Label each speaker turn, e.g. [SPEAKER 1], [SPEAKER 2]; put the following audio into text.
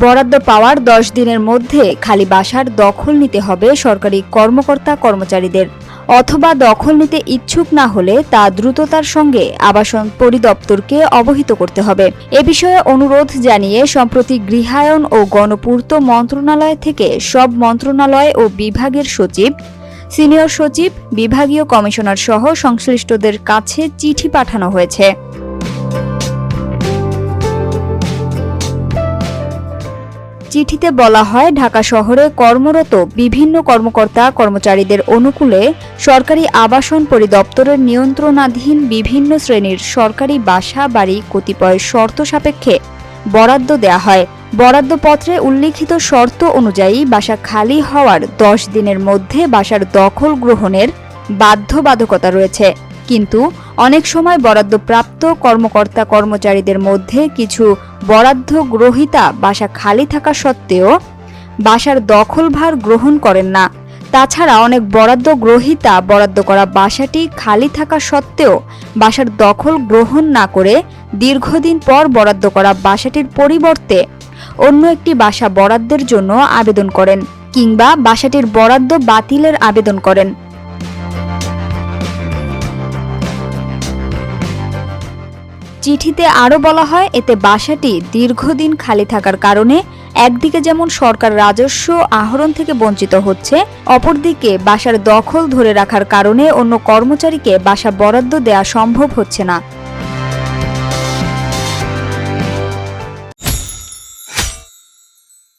[SPEAKER 1] বরাদ্দ পাওয়ার 10 দিনের মধ্যে খালি বাসার দখল নিতে হবে সরকারি কর্মকর্তা-কর্মচারীদের, অথবা দখল নিতে ইচ্ছুক না হলে তা দ্রুততার সঙ্গে আবাসন পরিদপ্তরকে অবহিত করতে হবে। এ বিষয়ে অনুরোধ জানিয়ে সম্প্রতি গৃহায়ন ও গণপূর্ত মন্ত্রণালয় থেকে সব মন্ত্রণালয় ও বিভাগের সচিব, সিনিয়র সচিব, বিভাগীয় কমিশনার সহ সংশ্লিষ্টদের কাছে চিঠি পাঠানো হয়েছে। চিঠিতে বলা হয়, ঢাকা শহরে কর্মরত বিভিন্ন কর্মকর্তা-কর্মচারীদের অনুকূলে সরকারি আবাসন পরিদপ্তরের নিয়ন্ত্রণাধীন বিভিন্ন শ্রেণীর সরকারি বাসা বাড়ি কতিপয় শর্ত সাপেক্ষে বরাদ্দ দেয়া হয়। বরাদ্দপত্রে উল্লিখিত শর্ত অনুযায়ী বাসা খালি হওয়ার 10 দিনের মধ্যে বাসার দখল গ্রহণের বাধ্যবাধকতা রয়েছে। কিন্তু অনেক সময় বরাদ্দপ্রাপ্ত কর্মকর্তা-কর্মচারীদের মধ্যে কিছু বরাদ্দ গ্রহীতা বাসা খালি থাকা সত্ত্বেও বাসার দখলভার গ্রহণ করেন না। তাছাড়া অনেক বরাদ্দ গ্রহীতা বরাদ্দ করা বাসাটি খালি থাকা সত্ত্বেও বাসার দখল গ্রহণ না করে দীর্ঘদিন পর বরাদ্দ করা বাসাটির পরিবর্তে অন্য একটি বাসা বরাদ্দের জন্য আবেদন করেন কিংবা বাসাটির বরাদ্দ বাতিলের আবেদন করেন। চিঠিতে আরও বলা হয়, এতে বাসাটি দীর্ঘদিন খালি থাকার কারণে একদিকে যেমন সরকার রাজস্ব আহরণ থেকে বঞ্চিত হচ্ছে, অপরদিকে বাসার দখল ধরে রাখার কারণে অন্য কর্মচারীকে বাসা বরাদ্দ দেয়া সম্ভব হচ্ছে না।